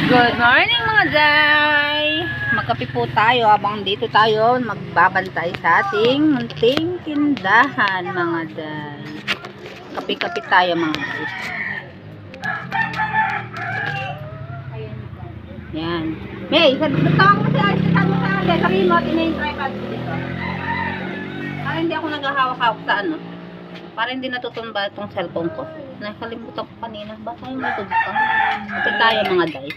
Good morning mga day! Magkape po tayo habang dito tayo magbabantay sa ating munting tindahan mga day. Kape-kape tayo mga day. Yan. May, tawag mo siya. Sabihin mo, tinayin tripod dito. Para hindi ako naghahawak-hawak sa ano. Para hindi natutumba itong cellphone ko. Nakalimutan ko kanina. Baka yung may tubig ka. Kape tayo mga day.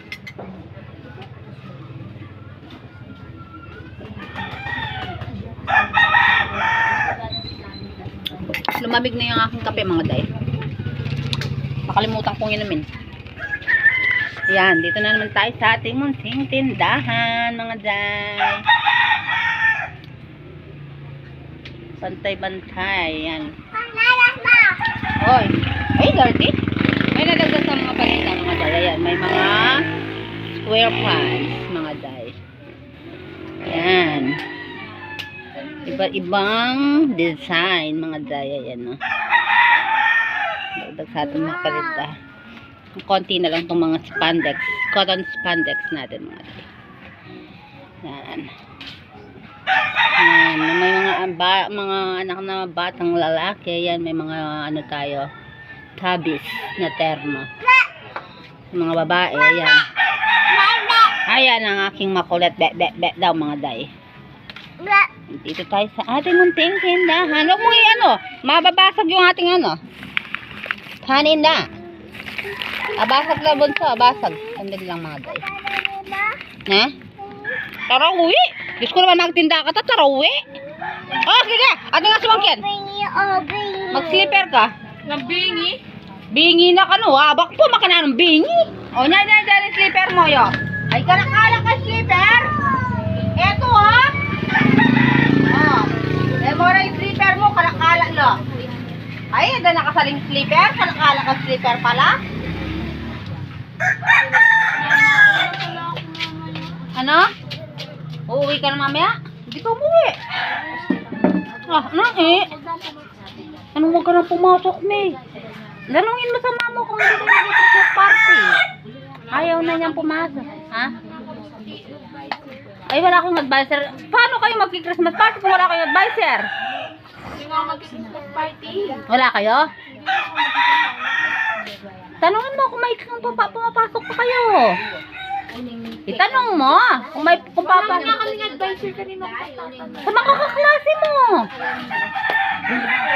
Lumamig na yung aking kape mga day. Nakalimutan kong inumin. Yan, dito na naman tayo sa ating munting tindahan mga day. Bantay-bantay. Yan. Oy, ay dirty. May nalagdag sa mga paninda mga day. Ayan, may mga square pants mga day. Yan. Iba-ibang design mga day. Ayan no. Dagdag sa ating mga paninda. Konti na lang itong mga spandex, cotton spandex natin mga day. Yan. Yan. May mga anak na batang lalaki. Yan, may mga ano tayo, tabis na termo. Mga babae, yan. Ayan ang aking makulit be daw mga day. Dito tayo sa ating munting tindahan. Huwag mo ano, mababasag yung ating ano. Paninda. Abasag na bunso, abasag. Andun lang mga day. Ha? Tara uwi. Diyos ko naman magtinda ka, tara uwi. Oh, sige. Ate nga sumangkin. Mag-slipper ka. Nabingi? Bingi na ka no, ha? Bak po makana ng bingi. O, yan yung slipper mo, yo. Ay, kalak-kalak ka slipper. Eto, ha? Oh. Mora yung slipper mo, kalak-kalak lo. Ay, ada nakasaling slipper. Kalak-kalak ka slipper pala. Ano? Uuwi ka na mamaya? Hindi ka umuwi. Ah, ano eh? Anong huwag ka na pumasok, May? Lalungin mo sa mamo kung hindi kayo nag-Christmas party. Ayaw na niyang pumasok. Ha? Ay, wala akong advisor. Paano kayo mag-Christmas party kung wala kayong advisor? Hindi nga mag-Christmas party. Wala kayo? Tanungin mo kung may pumapasok pa kayo. Itanong mo kung may Wala nga kaming advisor kanina. sa mga kaklase mo.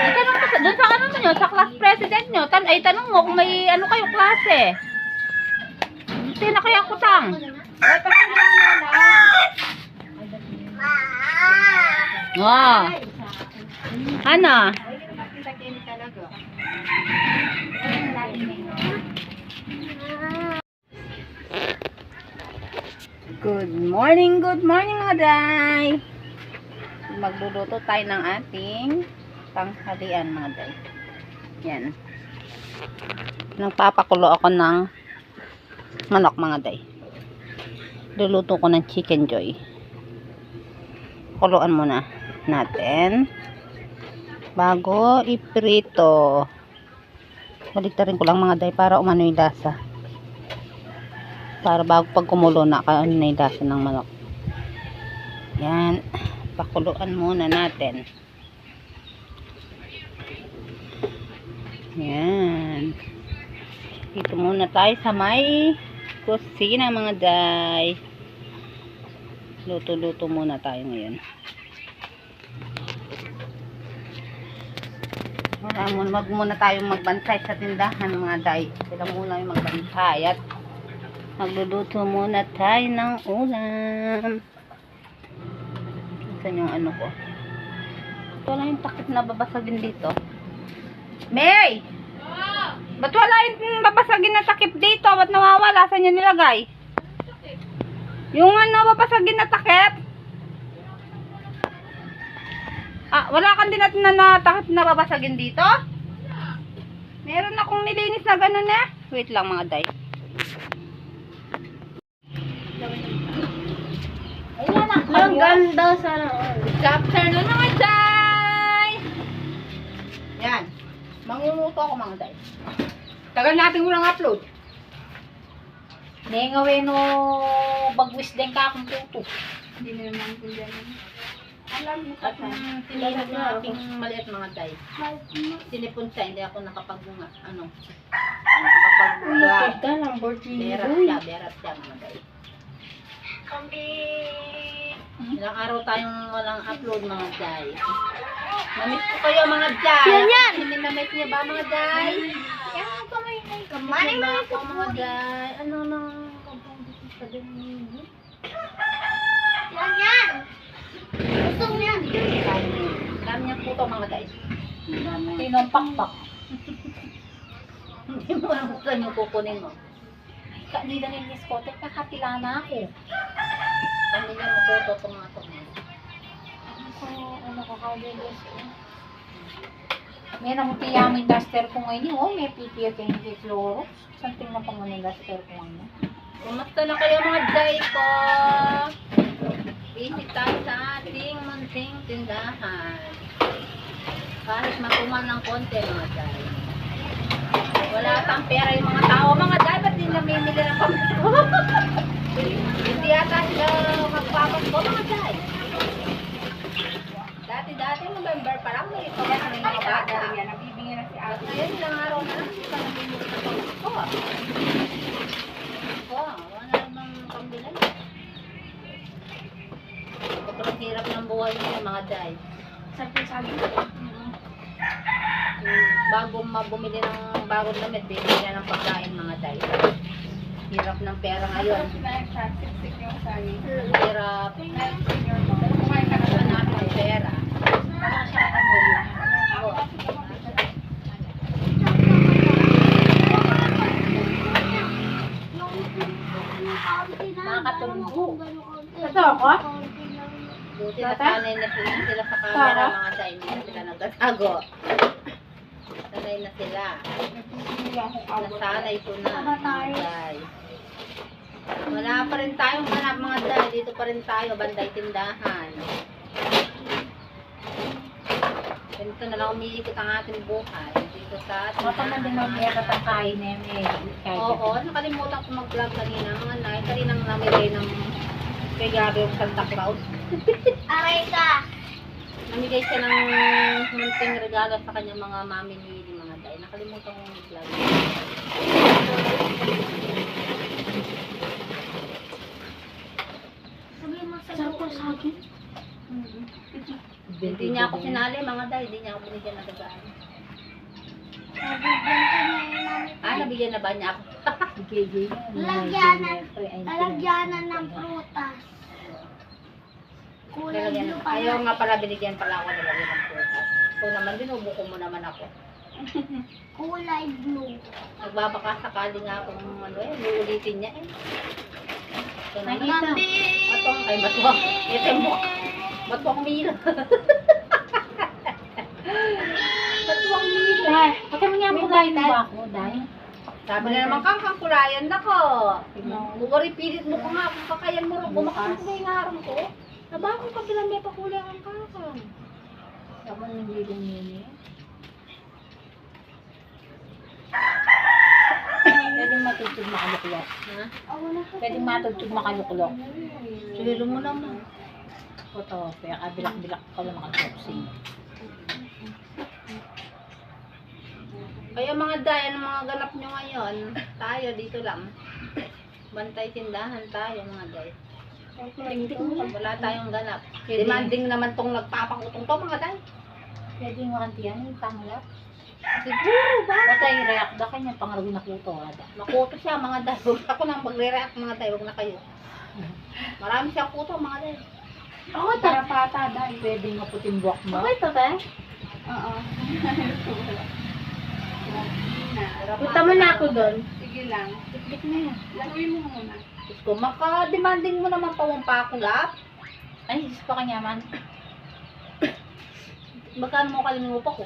Itanong mo doon sa ano nyo, sa class president nyo. Tanong mo kung may ano kayo klase. Hindi na kaya kutang. Wow. Ano? Good morning mga day. Magluluto tayo ng ating tanghalian mga day. Yan. Nagpapakulo ako ng manok mga day. Luluto ko ng chicken joy. Kuluan muna natin bago iprito. Baliktarin ko lang mga day para umano yung lasa. Para bago pag kumulo na ano na yung lasa ng manok. Yan. Pakuluan muna natin. Yan. Dito muna tayo sa may kusina mga day. Luto-luto muna tayo ngayon. Wag muna tayong magbantay sa tindahan mga day. Sila muna yung magbantay at magluluto muna tayo ng ulam. Saan yung ano ko? Ito lang yung takip na babasagin dito. May! Ba't wala yung babasagin na takip dito? Ba't nawawala? Saan yung nilagay? Yung ano babasagin na takip? Ah, wala kang din na takip na babasagin dito? Meron akong nilinis na ganun eh. Wait lang mga day. Ang ganda sana. Good afternoon mga day! Yan. Mangumuto ako mga day. Tagal natin walang upload. Nengawin no bagwis din ka akong puto. Hindi na naman kung gano'n. Alam mo ka At tinilog na aking maliit mga day. Sinipon siya, hindi ako nakapag-bunga. Ano? Nakapag-bunga. ka lang, birthday. Berat siya mga day. Ilang araw tayong walang upload mga day. Namiss ko kayo mga day. Hindi namiss niya ba mga day? Kamay na ako mga day. Ano nang kabang dito sa ganyan? Dami niyang puto mga day. Tinong pakpak. Hindi mo alam kung saan yung kukunin mo. Kanina ng diskotek, kakapila na ako. Hindi niya maputo itong mga ito. So, ano ko, kaulilis ko. May namutiyaming duster ko ngayon. Oh, may PPA kayo kay Clorox. Something na pang mga duster ko ngayon. Kumusta na kayo mga day ko? Visit tayo sa ating munting tindahan. Kahit matuman ng konti mga day. Wala tang pera yung mga tao. Mga day, ba't di namimili ng pamasko? Hindi yata sila magpapasko mga day. Dati, November pa lang may pamasko ng mga bata. Nabibingin na si At Ate. ngayon, ilang araw na lang, hindi pa namimili ng pamasko. Wala namang pambilay. Sobrang hirap ng buhay niya mga day. Sabi ko. Bago bumili ng bagong damit, bibili na ng pagkain mga day. Hirap ng pera ngayon. Siksik yung sani. Hirap. Senior mo. Pero kumain ka na Wala sa natin ng pera. Wala siya ng volume. Ako. Nakakatulog. Ito ako? Buti nasanay na sila sa camera mga day. Hindi na sila nagtatago. Sanay na sila. Hindi ako kabot. Nasanay ko na mga day. Wala pa rin tayong hanap mga day. Dito pa rin tayo, banday tindahan. Ganito na lang umiikot ang ating buhay. Dito sa Mataman din ang tindahan. meron ang kain na yun. Oo, nakalimutan ko mag-vlog kanina. Mga nay, kaninang namigay ng kay grabe yung Santa Claus. Aray ka! Namigay siya ng munting regalo sa kanyang mga mami ni mga day. Nakalimutan ko mag-vlog. Sarap ko sa akin. Hindi niya ako sinali mga day. Hindi niya ako binigyan ng regalo. Nabigyan na ba niya ako? Lalagyanan ng prutas. Kulay Nilagyan blue na. pa Ayaw yan. nga pala binigyan pala ako nilagyan ng prutas. So naman, binubuko mo naman ako. Kulay blue. Nagbabaka sakali nga akong ano uulitin niya eh. So naman, Nakita. atong, ay batwang. Ito yung mukha. Batwang milo. Batwang milo. Dahil, pati mo niya po dahil ba ako, dahil. Sabi na naman kang kulayan na ko. Bukari pilit mo ko nga kung kakayan mo rin. Bumakas mo yung harang ko. Nabakong ka pala may pakulay ang kakang. Ako nang hindi yun eh. Pwedeng matutog makalukulok. Ha? Pwedeng matutog makalukulok. Silo mo naman. Ito, kaya kabilak-bilak ko lang makaluksing. Kaya mga day, ano mga ganap nyo ngayon? Tayo dito lang. Bantay tindahan tayo mga day. Wala tayong ganap. Demanding naman tong nagpapakutong to mga day. Pwedeng makantiyan yung tanglap. Siguro ba? Patay react da kanya pangarag na kuto. Ada. Makuto siya mga day. Huwag ako nang magre-react mga day. Huwag na kayo. Marami siya kuto mga day. Oo, tarapata dahil pwedeng maputing buwak mo. Okay to, te? Oo. Punta mo na ako doon. Sige lang. Bit na yan. Laruin mo muna. Diyos ko, maka-demanding mo naman pa mong pakulap. Ay, sis pa kanya man. Magkano mo kalimupa ko?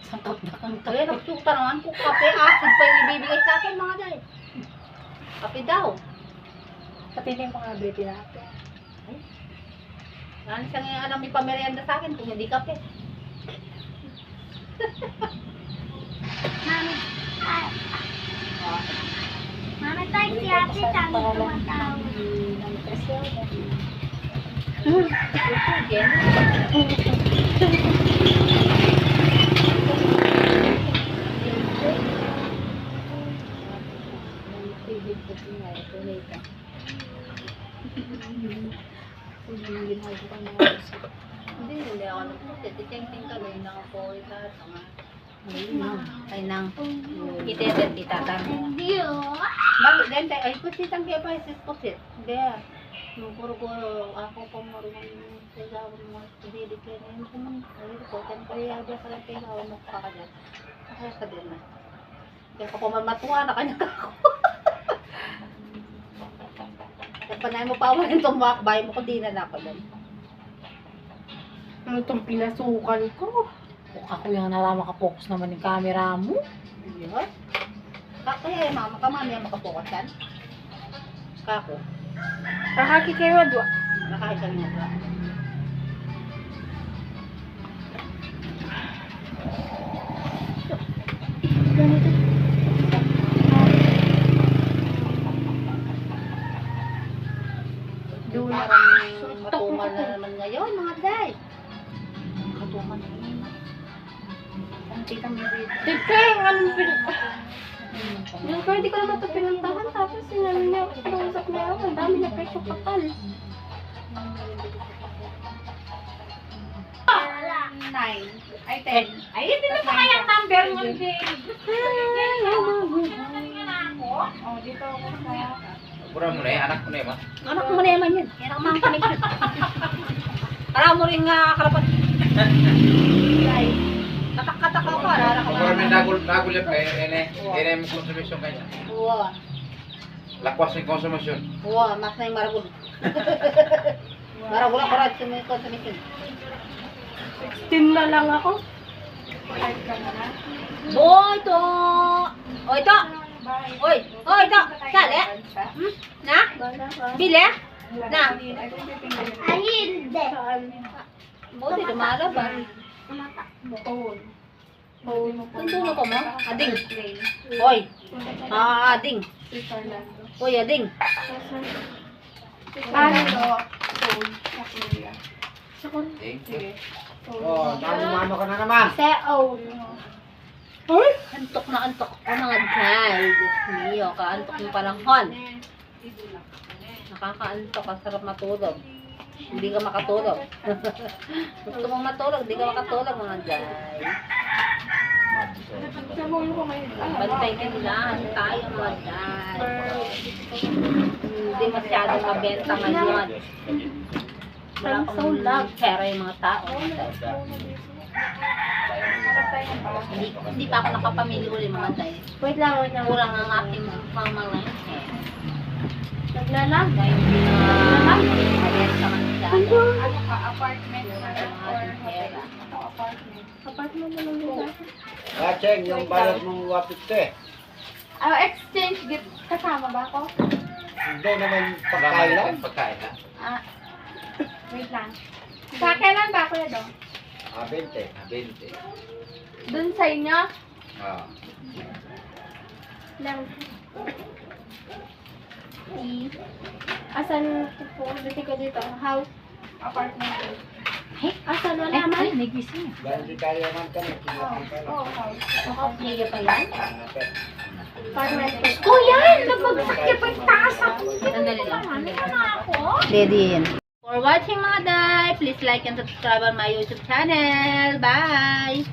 Sangkap na kang Kaya nagsuka naman ko kape. Acid pa yung ibibigay sa akin mga day. Kape daw. Pati na yung mga beti natin. Ano siya ngayon alam may pamerienda sa akin kung hindi kape. Mami, ay. Mami, tayo si Ate Saan para lang ng presyo. Again. Hindi ako nagpusit. Iting-ting ka rin ako po. Ay nang. Itetet itatang. Hindi oh. Bakit? Dente, ay pusit ang kaya pa isis pusit. Hindi ah. Nung ako pa marunong sa mga pili kaya na yun kung ay ko. Siyempre, ada ka lang kaya ako magpakagyan. Kaya ka din na. Kaya ka pa mamatuwa na kanya ka ako. Kaya panay mo pa ako yung tumakbay mo kung di na ako doon. Ano itong pinasukan ko? Ako yung makapokus naman yung camera mo. Yun. Kaya mama ka mami ang makapokas yan. Kako. Nakakikayo doon. Nakakita niya ba? Doon parang matumal na naman ngayon mga day. Matumal na naman. Ang tita mo dito. Tikeng, anong yung kaya di ko naman ito pinuntahan. Tapos sinano niya, pinausap niya ako. Ang dami niya presyo kapal. 9. Ay, 10. Ay, hindi na pa kaya number mo, Jane. Oh, dito ako sa... Pura mo na eh, anak mo na eh, ma. Anak mo na naman yan. Yan ang mga connection. Para mo rin nga karapat. Katak-katak ako. Pura mo nagul yan pa eh, ene mo konsumisyon kanya. Oo. Lakwas yung konsumisyon. Oo, mas na yung maragul. Maragul ako rin sa mga consumption. 16 na lang ako. Boy, ito! O, ito! Oy! O, ito! Sali! Hmm? Na? Bili? Na? Ay, hindi. Buti, lumalaban. Tuntuno ko mo? Ading. Oy! Ading. Oy, ading. Ano? Thank you. Oh, mano ka na naman. Seoul. Antok na antok ko mga guys. Diyos mio, kaantok yung panahon. Nakakaantok, ang sarap matulog. Hindi ka makatulog. Gusto mong matulog, hindi ka makatulog mga guys. Bantay ka lang tayo mga guys. Hindi masyadong mabenta ngayon. Wala pang pera yung mga tao. Hindi pa ako nakapamili uli mga guys. Wait lang, wait lang. Kulang ang aking mamangay. Naglalag. Kaya hindi na mabenta man siya. Ano ka? Apartment Ang ating pera. Apartment na lang dito. Cheng, yung bayad mong wapit eh. Exchange gift. Kasama ba ako? Hindi naman pagkain lang. Pagkain lang. Wait lang. Sa kailan ba ako na 20. 20. Doon sa inyo? Ah. Lang. Asan po? Dito ko dito. House? Apartment. Asan wala man? Ay, may gising. Dahil di tayo naman kami. Oh, house. Nakapili pa yan? Apartment. Kuya! Nagbagsak niya pa yung taas ako. Sandali lang. Ano na ako? Ready yan. For watching mga day, please like and subscribe on my YouTube channel. Bye!